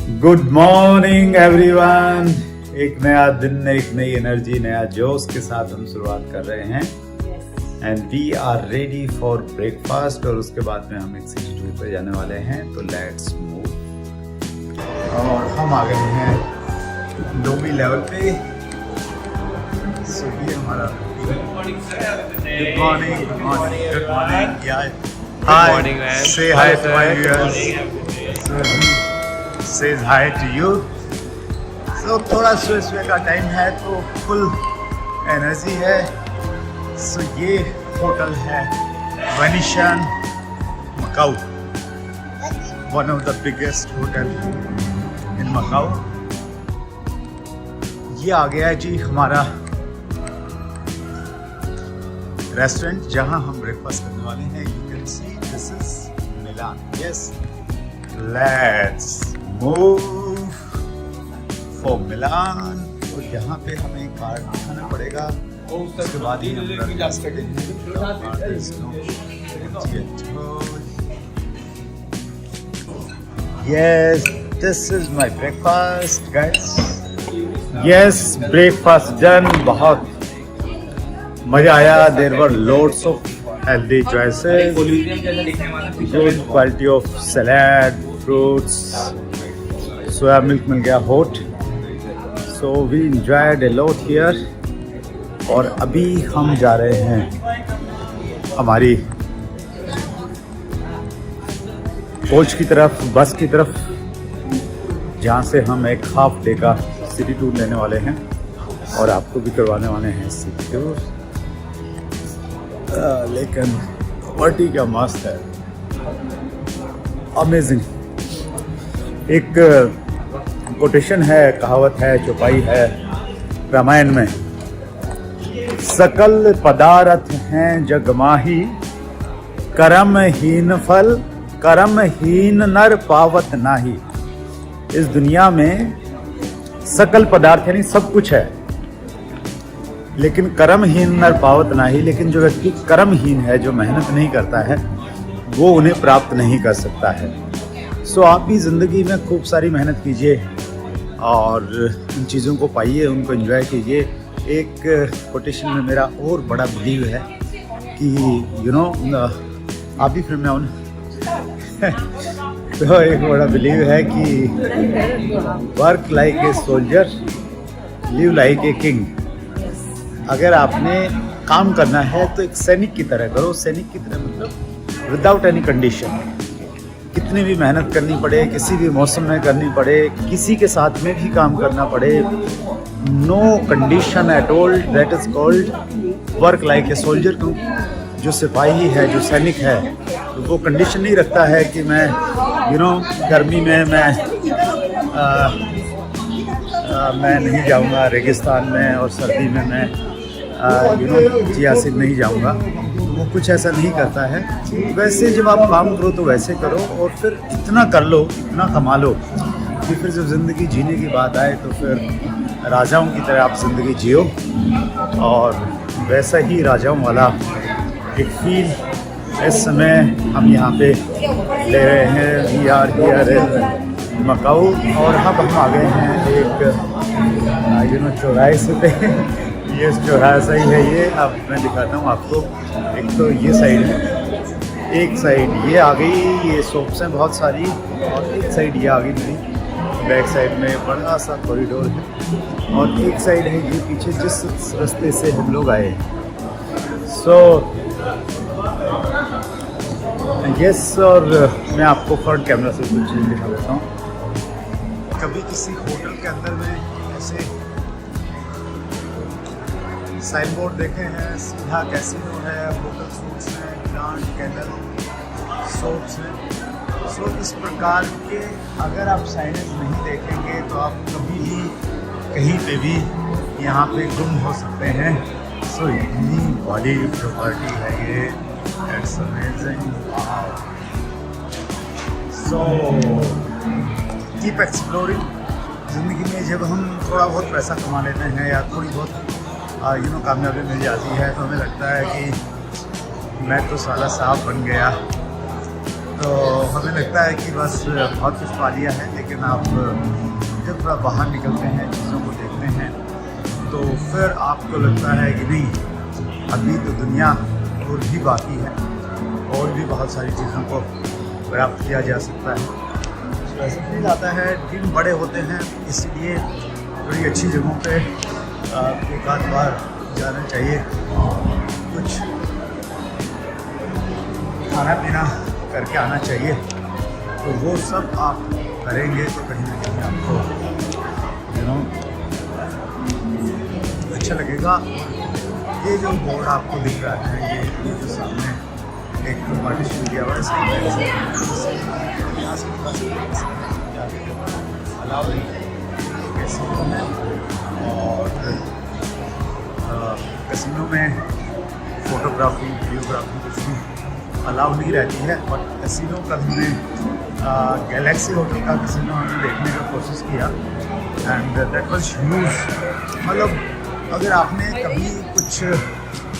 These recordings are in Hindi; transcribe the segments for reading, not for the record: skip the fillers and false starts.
Good morning everyone. एक नया दिन, एक नई एनर्जी, नया जोश के साथ हम शुरुआत कर रहे हैं and we are ready for breakfast. और उसके बाद में हम एक सिटी टूर पे जाने वाले हैं, तो लेट्स मूव। और हम आ गए हैं लोबी लेवल पे। सो ये हमारा good morning, good morning, good morning यार। Hi, say hi to my viewers. Says hi to you. So थोड़ा सुबह का टाइम है तो फुल एनर्जी है। सो ये होटल है Venetian Macau, one of the biggest hotel in Macau. ये आ गया है जी हमारा रेस्टोरेंट जहां हम ब्रेकफास्ट करने वाले हैं। You can see this is Milan. Yes, let's move for Milan. और यहाँ पे हमें कार्ड दिखाना पड़ेगा, उसके बाद ही हम अंदर जा सकते हैं। Yes, this is my breakfast, guys. Yes, breakfast done. बहुत मजा आया। There were loads of healthy choices, good quality of salad, fruits. Soya milk मिल गया hot. So we enjoyed a lot here. और अभी हम जा रहे हैं हमारी कोच की तरफ, बस की तरफ, जहाँ से हम एक हाफ डे का सिटी टूर लेने वाले हैं और आपको भी करवाने वाले हैं सिटी टूर। लेकिन पार्टी क्या मस्त है, अमेजिंग। एक कोटेशन है, कहावत है, चौपाई है रामायण में, सकल पदार्थ हैं जग माही, कर्महीन फल कर्महीन नर पावत नाही। इस दुनिया में सकल पदार्थ यानी सब कुछ है, लेकिन कर्महीन नर पावत नाही। लेकिन जो व्यक्ति कर्महीन है, जो मेहनत नहीं करता है, वो उन्हें प्राप्त नहीं कर सकता है। सो आप भी ज़िंदगी में खूब सारी मेहनत कीजिए और इन चीज़ों को पाइए, उनको एंजॉय कीजिए। एक कोटेशन में मेरा और बड़ा बिलीव है कि यू नो आप भी फिल्म में आओ ना। तो एक बड़ा बिलीव है कि work like a soldier, live like a king. अगर आपने काम करना है तो एक सैनिक की तरह करो। सैनिक की तरह मतलब विदाउट एनी कंडीशन, कितनी भी मेहनत करनी पड़े, किसी भी मौसम में करनी पड़े, किसी के साथ में भी काम करना पड़े, no condition at all, that is called work like a soldier. जो सिपाही है, जो सैनिक है, तो वो कंडीशन नहीं रखता है कि मैं गर्मी में मैं नहीं जाऊंगा रेगिस्तान में, और सर्दी में मैं सियासित नहीं जाऊंगा। वो कुछ ऐसा नहीं करता है। वैसे जब आप काम करो तो वैसे करो, और फिर इतना कर लो, इतना कमा लो कि फिर जब ज़िंदगी जीने की बात आए तो फिर राजाओं की तरह आप ज़िंदगी जियो। और वैसा ही राजाओं वाला एक फील इस समय हम यहाँ पे ले रहे हैं। We are here in Macau. और अब हम आ गए हैं एक चौराहे से पे। ये चौराहा सही है ये। अब मैं दिखाता हूँ आपको। एक तो ये साइड है, एक साइड ये आ गई, ये शॉप्स हैं बहुत सारी, और एक साइड ये आ गई मेरी बैक साइड में बड़ा सा कॉरिडोर है, और एक साइड है ये पीछे जिस रास्ते से हम लोग आए। सो यस, और मैं आपको फ्रंट कैमरा से कुछ चीज़ दिखा देता हूँ। कभी किसी होटल के अंदर में ऐसे साइन बोर्ड देखे हैं, सीधा कैसीनो है, होटल सूट्स हैं, प्लांट कैंडल सोप्स हैं। सो इस प्रकार के अगर आप साइनेज नहीं देखेंगे तो आप कभी भी कहीं पे भी यहाँ पे गुम हो सकते हैं। सो इतनी बड़ी प्रॉपर्टी है ये, it's amazing. So keep exploring. ज़िंदगी में जब हम थोड़ा बहुत पैसा कमा लेते हैं या थोड़ी बहुत कामयाबी मिल जाती है, तो हमें लगता है कि मैं तो साला साहब बन गया। तो हमें लगता है कि बस बहुत कुछ पा लिया है, लेकिन लेकिन आप जब थोड़ा बाहर निकलते हैं, चीज़ों को देखते हैं, तो फिर आपको लगता है कि नहीं, अभी तो दुनिया और भी बाकी है और भी बहुत सारी चीज़ों को प्राप्त किया जा सकता है। ऐसा फील आता है, ड्रीम बड़े होते हैं, इसलिए बड़ी अच्छी जगहों पे एक आध बार जाना चाहिए, कुछ खाना पीना करके आना चाहिए। तो वो सब आप करेंगे तो कहीं ना कहीं आपको अच्छा लगेगा। ये जो बोर्ड आपको दिख रहा है, ये जो सामने एक पार्टीशन दिया हुआ है, अलाउ नहीं है। और कैसीनो में फोटोग्राफी, वीडियोग्राफी कुछ भी अलाउ नहीं रहती है। और कैसीनो का हमने गैलेक्सी होटल का कैसीनो हमने देखने का कोशिश किया, एंड दैट वाज ह्यूज। मतलब अगर आपने कभी कुछ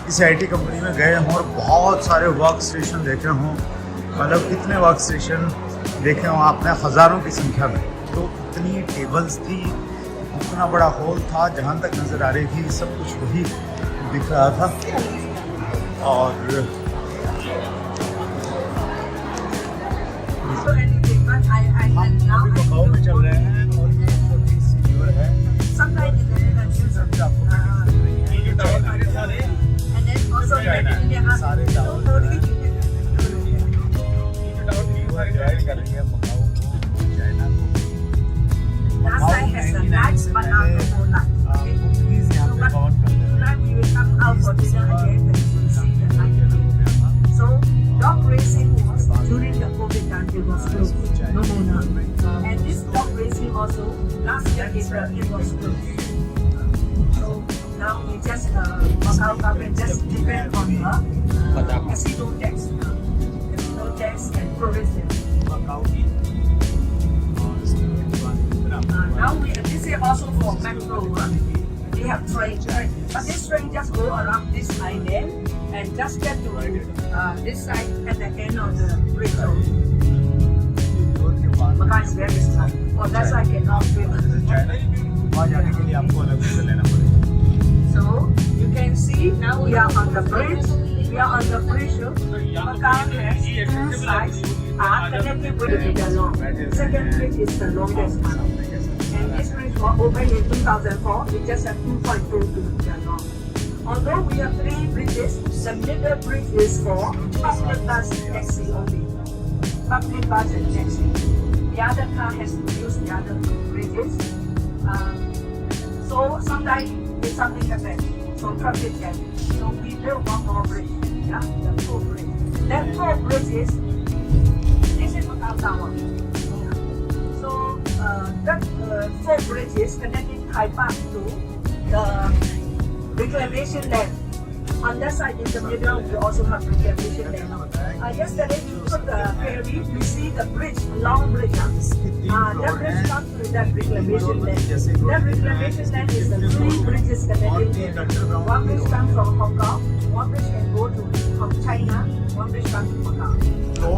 किसी IT कंपनी में गए हों और बहुत सारे वर्क स्टेशन देखे हों, मतलब कितने वर्क स्टेशन देखे हों आपने, हज़ारों की संख्या में, तो इतनी टेबल्स थी, इतना बड़ा हॉल था, जहाँ तक नज़र आ रही थी सब कुछ वही दिख रहा था। और हम अभी मकाओ में चल रहे हैं और ये छोटी सी रिवर है, सारे टाउन गाइड करेंगे मकाओ को, चाइना को। पुर्तगीज यहाँ पे कवर करते हैं। Dog racing was during the COVID time, it was closed, no more now. And this dog racing also, last year it was closed. So now we just, Macau government just depend on the casino tax. Casino tax and tourism. Now this is also for metro. We have train, but this train just go around this island and just get to this side at the end of the bridge road. Macau is very strong. Oh, that's why I cannot swim. वहाँ जाने के लिए आपको अलग से लेना पड़ेगा। So you can see now we are on the bridge. We are on the bridge. Macau has two sides are connected with the long. Second bridge is the longest one. And this bridge was opened in 2004. It just have 2.2 kilometers long. Although we have 3 bridges, the middle bridge is for public bus and taxi only. Public bus and taxi. The other car has to use the other bridges. So sometimes if something happens, so traffic jam. So we built one more bridge. Yeah, the 4th bridge. That 4th bridge is this is Macau Tower. So that 4th bridge is connecting Thai Park to the reclamation land. On that side in the middle, we also have reclamation land. Yesterday we took the ferry, we see the bridge, long bridge. That bridge comes to that reclamation land. That reclamation land is the 3 bridges connecting there. One bridge comes from Hong Kong, one bridge can go to from China, one bridge comes to Macau. So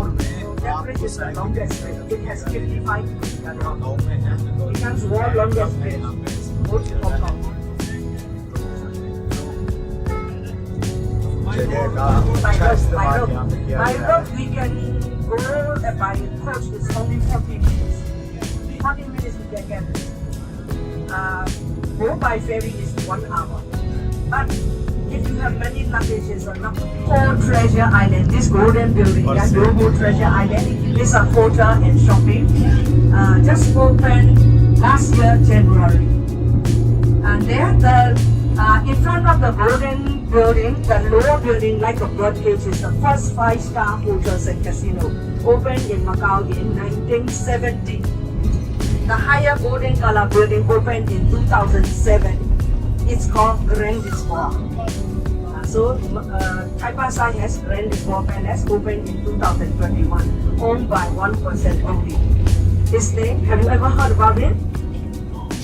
that bridge is the longest bridge. It has 55 kilometers. It becomes world longest bridge. Go to Hong Kong. By road we can go by coach is only 40 minutes. 40 minutes we can get. Go by ferry is 1 hour. But if you have many luggages or not, Four Treasure Island, this golden building, that Global Treasure Island, is a hotel and shopping. Just opened last year January. And there in front of the golden building, the lower building like a birdcage is the first 5-star hotels and casino, opened in Macau in 1970. The higher golden color building opened in 2007. It's called Grand Lisboa. So Thai Pasai has Grand Lisboa Palace opened in 2021, owned by 1% only. His name, have you ever heard about it?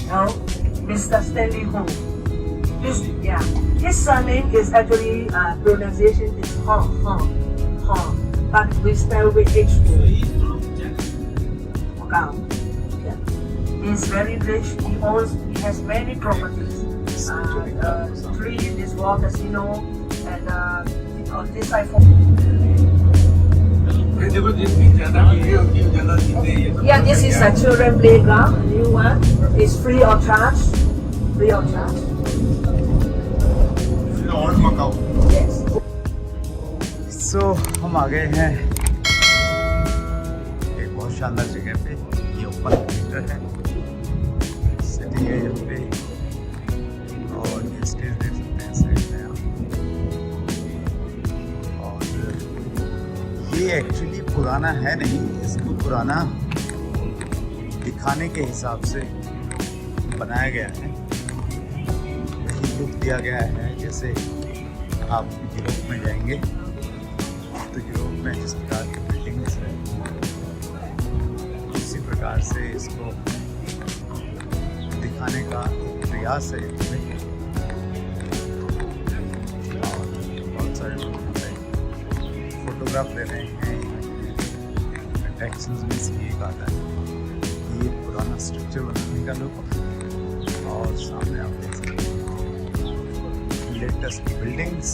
No, Mr. Stanley Ho. His surname is actually pronunciation is Hong, but we spell with H. Macau. Yeah. He's very rich. He has many properties. 3 in this Wall Casino and on this side 4. Yeah, this is a children playground, a new one. It's free of charge. Free of charge. Yes. सो हम आ गए हैं एक बहुत शानदार जगह पे। ये ओपन थिएटर है, सिटी है यहाँ पे, और ये स्टेज देख सकते हैं साइड में आप। और ये एक्चुअली पुराना है नहीं, इसको पुराना दिखाने के हिसाब से बनाया गया है। यही लुक दिया गया है, जैसे आप यूरोप में जाएंगे तो यूरोप में जिस प्रकार की बिल्डिंग्स है उसी प्रकार से इसको दिखाने का एक प्रयास है इसमें। और बहुत सारे लोग फोटोग्राफ ले रहे हैं। अट्रैक्शंस में से एक आता है ये पुराना स्ट्रक्चर बनाने का लुक, और सामने आप देख सकते हैं लेटेस्ट बिल्डिंग्स।